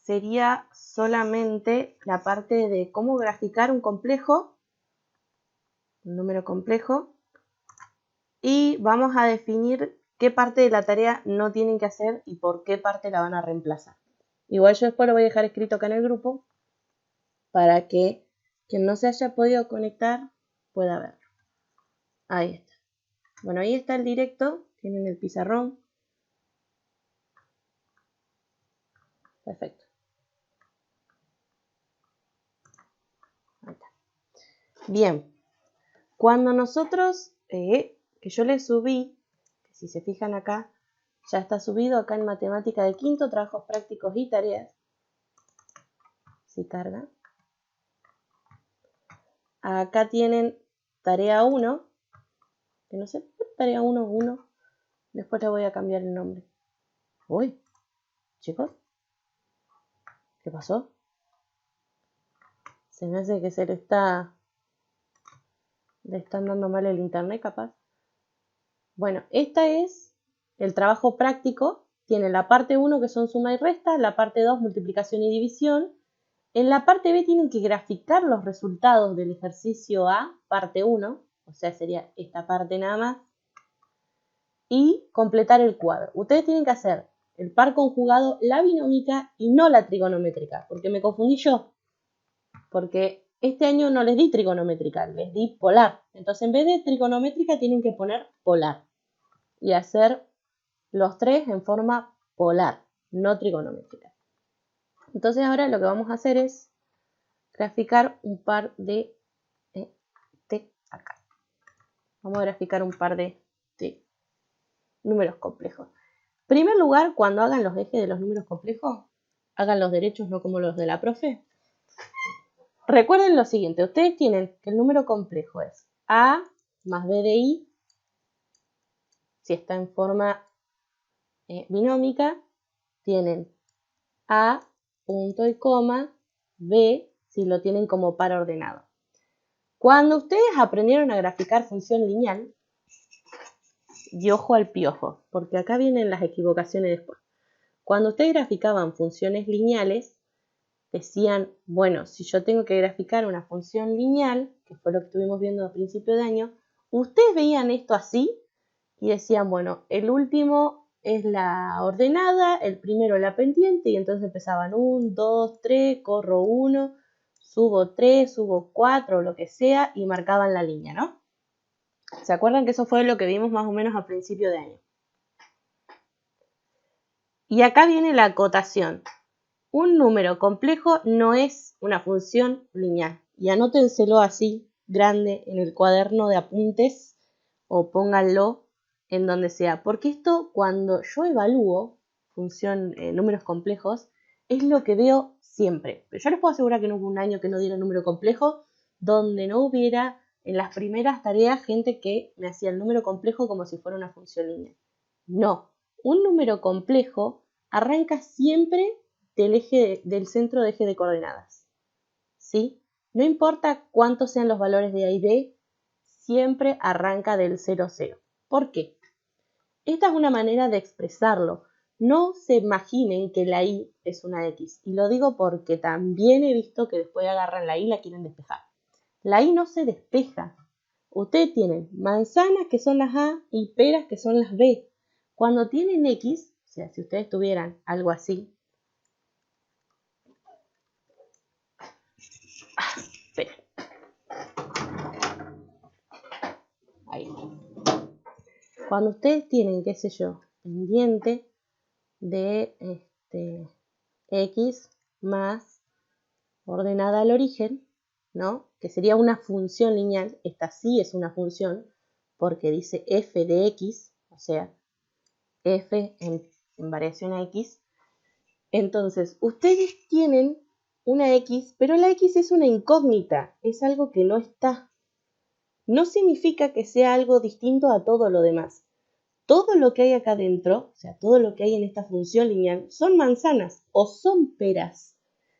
sería solamente la parte de cómo graficar un complejo, un número complejo, y vamos a definir qué parte de la tarea no tienen que hacer y por qué parte la van a reemplazar. Igual yo después lo voy a dejar escrito acá en el grupo para que quien no se haya podido conectar pueda verlo. Ahí está. Bueno, ahí está el directo, tienen el pizarrón. Perfecto. Ahí está. Bien, cuando nosotros, que yo les subí, que si se fijan acá, ya está subido acá en matemática de quinto, trabajos prácticos y tareas. Si carga. Acá tienen tarea 1, que no sé, tarea 1. Después le voy a cambiar el nombre. Uy, chicos, ¿qué pasó? Se me hace que le están dando mal el internet, capaz. Bueno, esta es el trabajo práctico. Tiene la parte 1 que son suma y resta, la parte 2 multiplicación y división. En la parte B tienen que graficar los resultados del ejercicio A, parte 1, o sea, sería esta parte nada más, y completar el cuadro. Ustedes tienen que hacer el par conjugado, la binómica y no la trigonométrica, porque me confundí yo, porque este año no les di trigonométrica, les di polar. Entonces en vez de trigonométrica tienen que poner polar y hacer los tres en forma polar, no trigonométrica. Entonces ahora lo que vamos a hacer es graficar un par de T acá. Vamos a graficar un par de T, números complejos. En primer lugar, cuando hagan los ejes de los números complejos, hagan los derechos, no como los de la profe. Recuerden lo siguiente, ustedes tienen que el número complejo es A más B de I, si está en forma binómica, tienen A, punto y coma, B, si lo tienen como par ordenado. Cuando ustedes aprendieron a graficar función lineal, y ojo al piojo, porque acá vienen las equivocaciones después. Cuando ustedes graficaban funciones lineales, decían, bueno, si yo tengo que graficar una función lineal, que fue lo que estuvimos viendo a principio de año, ustedes veían esto así y decían, bueno, el último es la ordenada, el primero la pendiente, y entonces empezaban 1, 2, 3, corro 1, subo 3, subo 4, lo que sea, y marcaban la línea, ¿no? ¿Se acuerdan que eso fue lo que vimos más o menos a principio de año? Y acá viene la acotación. Un número complejo no es una función lineal. Y anótenselo así, grande, en el cuaderno de apuntes o pónganlo en donde sea. Porque esto, cuando yo evalúo números complejos, es lo que veo siempre. Pero yo les puedo asegurar que no hubo un año que no diera número complejo donde no hubiera en las primeras tareas gente que me hacía el número complejo como si fuera una función lineal. No, un número complejo arranca siempre del centro de eje de coordenadas, ¿sí? No importa cuántos sean los valores de A y B, siempre arranca del 0, 0. ¿Por qué? Esta es una manera de expresarlo. No se imaginen que la Y es una X. Y lo digo porque también he visto que después agarran la Y y la quieren despejar. La Y no se despeja. Ustedes tienen manzanas que son las A y peras que son las B. Cuando tienen X, o sea, si ustedes tuvieran algo así, espera. Ahí. Cuando ustedes tienen, qué sé yo, pendiente de X más ordenada al origen, ¿no? Que sería una función lineal. Esta sí es una función porque dice f de x, o sea, f en variación a x. Entonces, ustedes tienen una x, pero la x es una incógnita, es algo que no está. No significa que sea algo distinto a todo lo demás. Todo lo que hay acá adentro, o sea, todo lo que hay en esta función lineal, son manzanas o son peras.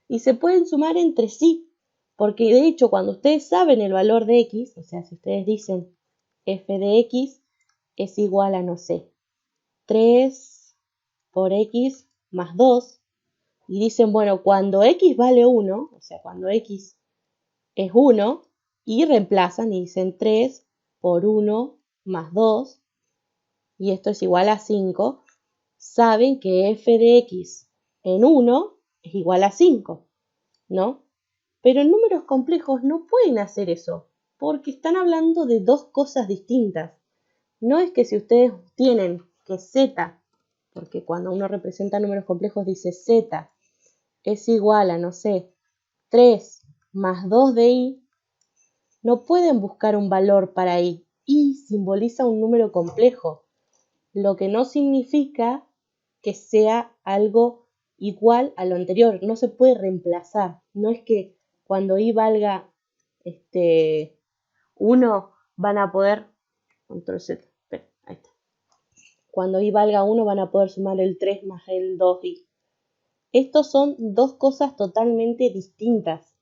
Y se pueden sumar entre sí. Porque de hecho, cuando ustedes saben el valor de x, o sea, si ustedes dicen f de x es igual a, no sé, 3 por x más 2, y dicen, bueno, cuando x vale 1, o sea, cuando x es 1, y reemplazan y dicen 3 por 1 más 2, y esto es igual a 5, saben que f de x en 1 es igual a 5, ¿no? Pero en números complejos no pueden hacer eso, porque están hablando de dos cosas distintas. No es que si ustedes tienen que z, porque cuando uno representa números complejos dice z es igual a, no sé, 3 más 2 de i, no pueden buscar un valor para i. I simboliza un número complejo, lo que no significa que sea algo igual a lo anterior. No se puede reemplazar. No es que cuando i valga 1 van a poder... Control Z. Espera, ahí está. Cuando i valga 1 van a poder sumar el 3 más el 2i. Estos son dos cosas totalmente distintas.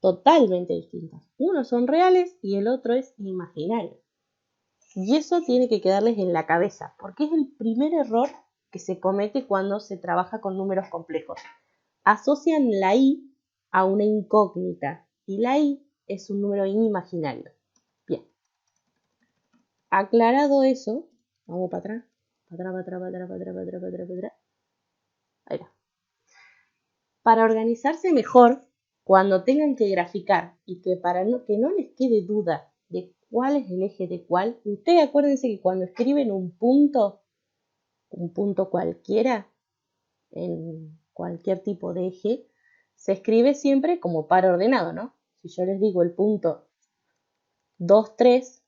Totalmente distintas. Uno son reales y el otro es imaginario. Y eso tiene que quedarles en la cabeza, porque es el primer error que se comete cuando se trabaja con números complejos. Asocian la i a una incógnita y la i es un número imaginario. Bien. Aclarado eso, vamos para atrás. Para atrás. Ahí va. Para organizarse mejor, cuando tengan que graficar y que que no les quede duda de cuál es el eje de cuál, ustedes acuérdense que cuando escriben un punto cualquiera, en cualquier tipo de eje, se escribe siempre como par ordenado, ¿no? Si yo les digo el punto 2, 3,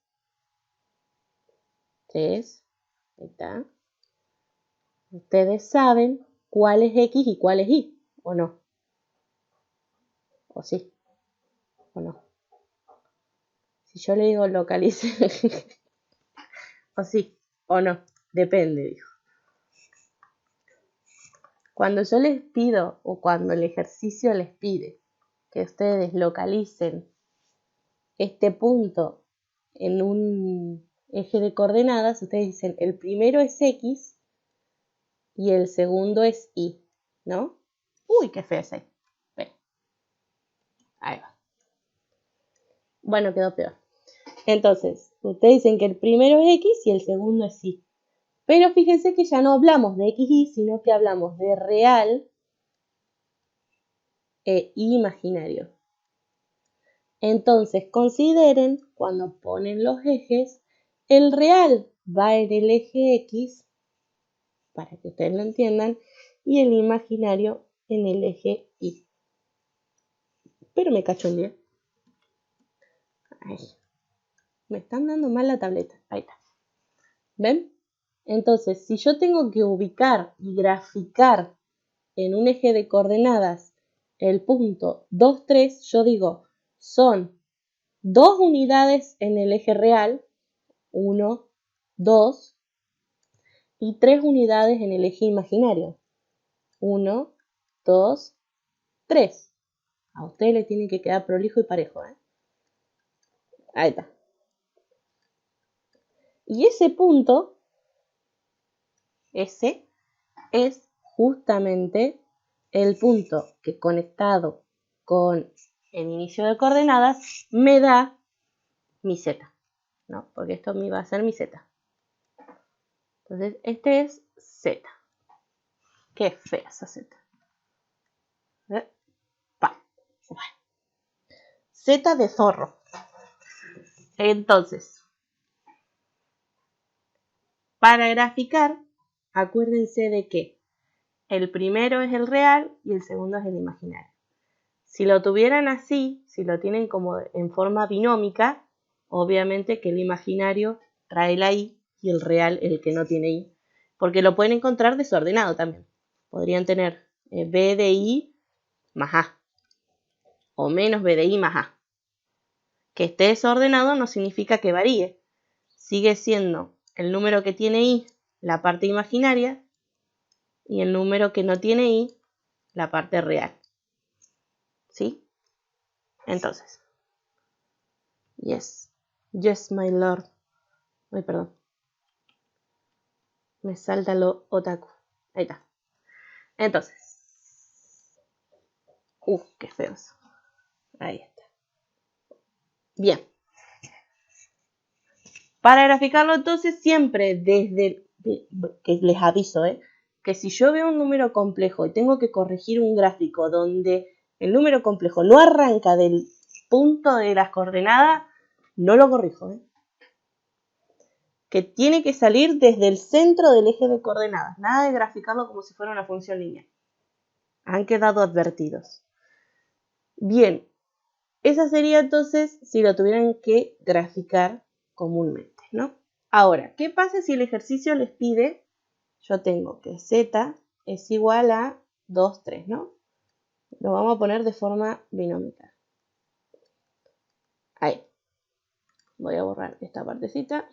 ahí está, ustedes saben cuál es X y cuál es Y, ¿o no? ¿O sí? ¿O no? Si yo le digo localice, o sí, o no, depende, dijo. Cuando yo les pido, o cuando el ejercicio les pide que ustedes localicen este punto en un eje de coordenadas, ustedes dicen el primero es X y el segundo es Y, ¿no? Uy, qué feo es ahí. Ven. Ahí va. Bueno, quedó peor. Entonces, ustedes dicen que el primero es X y el segundo es Y. Pero fíjense que ya no hablamos de X y, sino que hablamos de real e imaginario. Entonces, consideren, cuando ponen los ejes, el real va en el eje X, para que ustedes lo entiendan, y el imaginario en el eje Y. Pero me cacho un día. Ay, me están dando mal la tableta. Ahí está. ¿Ven? Entonces, si yo tengo que ubicar y graficar en un eje de coordenadas el punto 2, 3, yo digo, son 2 unidades en el eje real, 1, 2, y 3 unidades en el eje imaginario, 1, 2, 3. A ustedes les tiene que quedar prolijo y parejo, ¿eh? Ahí está. Y ese punto, ese, es justamente el punto que conectado con el inicio de coordenadas me da mi z, ¿no? Porque esto me va a ser mi z. Entonces, este es z. Qué fea esa z. Z de zorro. Entonces, para graficar, acuérdense de que el primero es el real y el segundo es el imaginario. Si lo tuvieran así, si lo tienen como en forma binómica, obviamente que el imaginario trae la i y el real el que no tiene i, porque lo pueden encontrar desordenado también. Podrían tener b de i más a o menos b de i más a. Que esté desordenado no significa que varíe. Sigue siendo el número que tiene i la parte imaginaria y el número que no tiene i la parte real. ¿Sí? Entonces, yes, my lord. Ay, perdón. Me salta lo otaku. Ahí está. Entonces, Qué feo eso. Ahí está. Bien. Para graficarlo entonces siempre desde, que les aviso, que si yo veo un número complejo y tengo que corregir un gráfico donde el número complejo no arranca del punto de las coordenadas, no lo corrijo. Que tiene que salir desde el centro del eje de coordenadas. Nada de graficarlo como si fuera una función lineal. Han quedado advertidos. Bien, esa sería entonces si lo tuvieran que graficar comúnmente, ¿no? Ahora, ¿qué pasa si el ejercicio les pide? Yo tengo que z es igual a 2, 3, ¿no? Lo vamos a poner de forma binómica. Ahí. Voy a borrar esta partecita.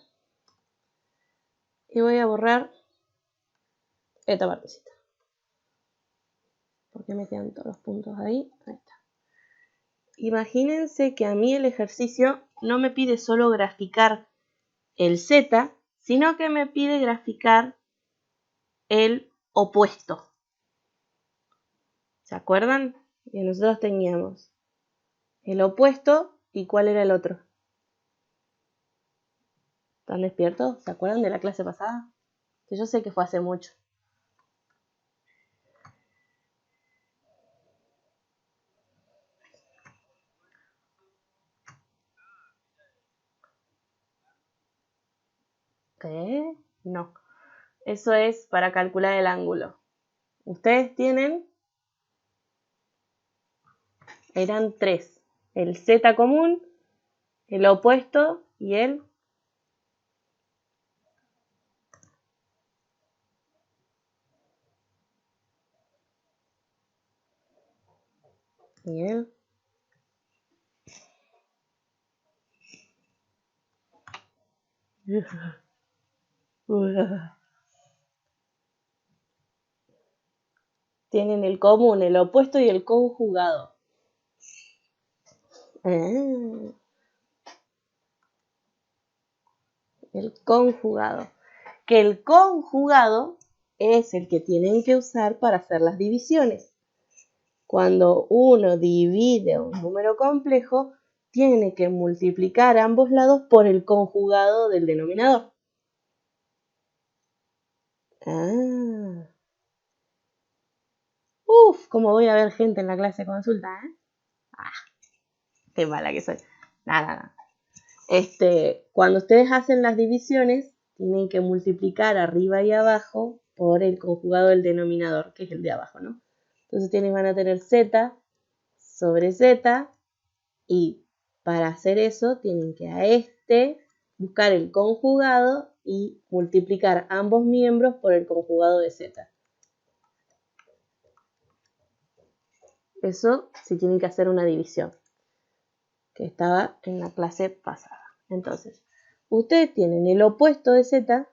Y voy a borrar esta partecita. ¿Por qué me quedan todos los puntos ahí? Ahí está. Imagínense que a mí el ejercicio no me pide solo graficar el z, sino que me pide graficar el opuesto. ¿Se acuerdan? Que nosotros teníamos el opuesto y ¿cuál era el otro? ¿Están despiertos? ¿Se acuerdan de la clase pasada? Que yo sé que fue hace mucho. ¿Qué? No. Eso es para calcular el ángulo. Ustedes tienen, eran 3. El z común, el opuesto y el... Y el... Tienen el común, el opuesto y el conjugado. El conjugado. Que el conjugado es el que tienen que usar para hacer las divisiones. Cuando uno divide un número complejo, tiene que multiplicar ambos lados por el conjugado del denominador. Cómo voy a ver gente en la clase de consulta, qué mala que soy. Nada. Cuando ustedes hacen las divisiones, tienen que multiplicar arriba y abajo por el conjugado del denominador, que es el de abajo, ¿no? Entonces van a tener z sobre z y para hacer eso tienen que a buscar el conjugado y multiplicar ambos miembros por el conjugado de z. Eso sí tienen que hacer una división, que estaba en la clase pasada. Entonces, ustedes tienen el opuesto de z,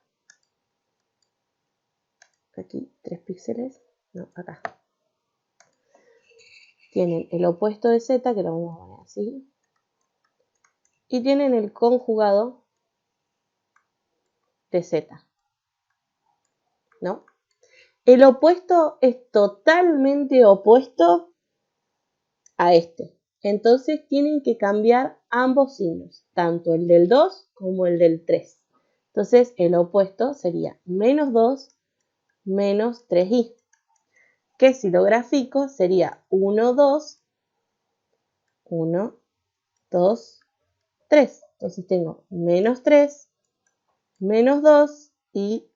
aquí 3 píxeles, no, acá. Tienen el opuesto de z, que lo vamos a poner así, y tienen el conjugado de z, ¿no? El opuesto es totalmente opuesto a este. Entonces tienen que cambiar ambos signos, tanto el del 2 como el del 3. Entonces el opuesto sería menos 2 menos 3i. Que si lo grafico sería 1, 2, 1, 2, 3. Entonces tengo menos 3, menos 2 y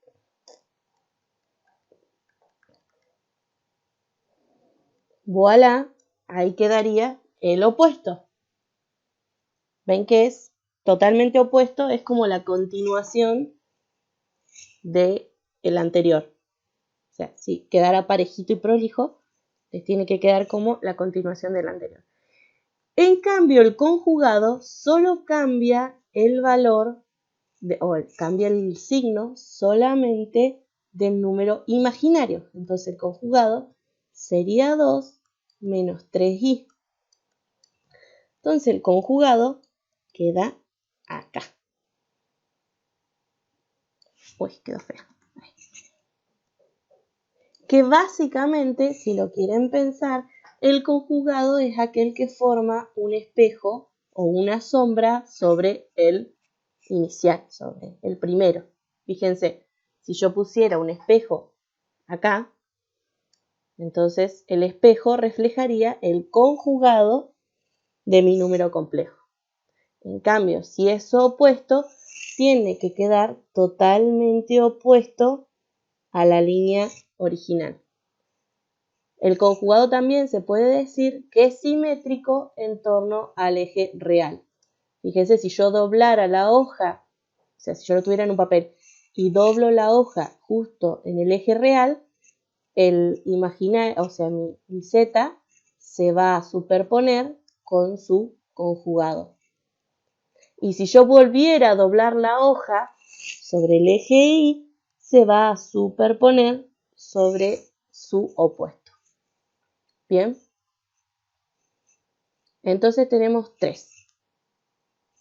voilà, ahí quedaría el opuesto. ¿Ven que es totalmente opuesto? Es como la continuación del anterior. O sea, si quedara parejito y prolijo, les tiene que quedar como la continuación del anterior. En cambio, el conjugado solo cambia el valor, cambia el signo solamente del número imaginario. Entonces el conjugado sería 2 menos 3i. Entonces el conjugado queda acá. Uy, quedó feo. Que básicamente, si lo quieren pensar, El conjugado es aquel que forma un espejo o una sombra sobre el inicial, sobre el primero. Fíjense, si yo pusiera un espejo acá, entonces el espejo reflejaría el conjugado de mi número complejo. En cambio, si es opuesto, tiene que quedar totalmente opuesto a la línea original. El conjugado también se puede decir que es simétrico en torno al eje real. Fíjense, si yo doblara la hoja, o sea, si yo lo tuviera en un papel y doblo la hoja justo en el eje real, el imaginario, o sea, mi z se va a superponer con su conjugado. Y si yo volviera a doblar la hoja sobre el eje Y, se va a superponer sobre su opuesto. Bien. Entonces tenemos 3.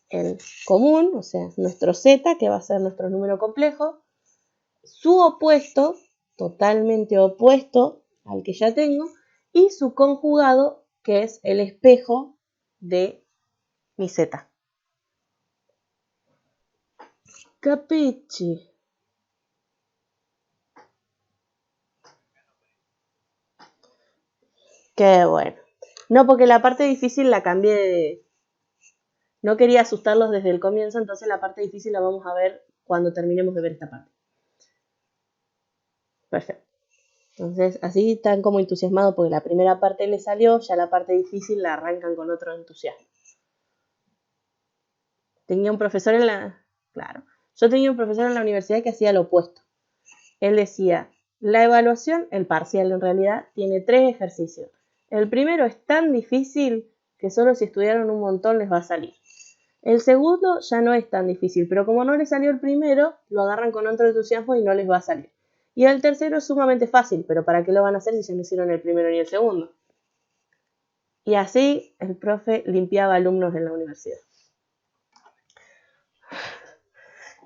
El común, o sea, nuestro z, que va a ser nuestro número complejo. Su opuesto, totalmente opuesto al que ya tengo. Y su conjugado, que es el espejo de mi z. Capichi. Qué bueno. No, porque la parte difícil la cambié de... No quería asustarlos desde el comienzo, entonces la parte difícil la vamos a ver cuando terminemos de ver esta parte. Perfecto. Entonces, así están como entusiasmados porque la primera parte les salió, ya la parte difícil la arrancan con otro entusiasmo. Tenía un profesor en la... Claro. Yo tenía un profesor en la universidad que hacía lo opuesto. Él decía, la evaluación, el parcial en realidad, tiene 3 ejercicios. El primero es tan difícil que solo si estudiaron un montón les va a salir. El segundo ya no es tan difícil, pero como no les salió el primero, lo agarran con otro entusiasmo y no les va a salir. Y el tercero es sumamente fácil, pero ¿para qué lo van a hacer si ya no hicieron el primero ni el segundo? Y así el profe limpiaba alumnos en la universidad.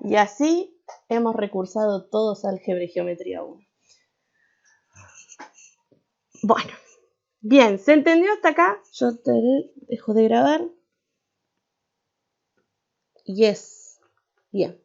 Y así hemos recursado todos álgebra y geometría 1. Bueno, bien, ¿se entendió hasta acá? Yo te dejo de grabar. Yes, bien.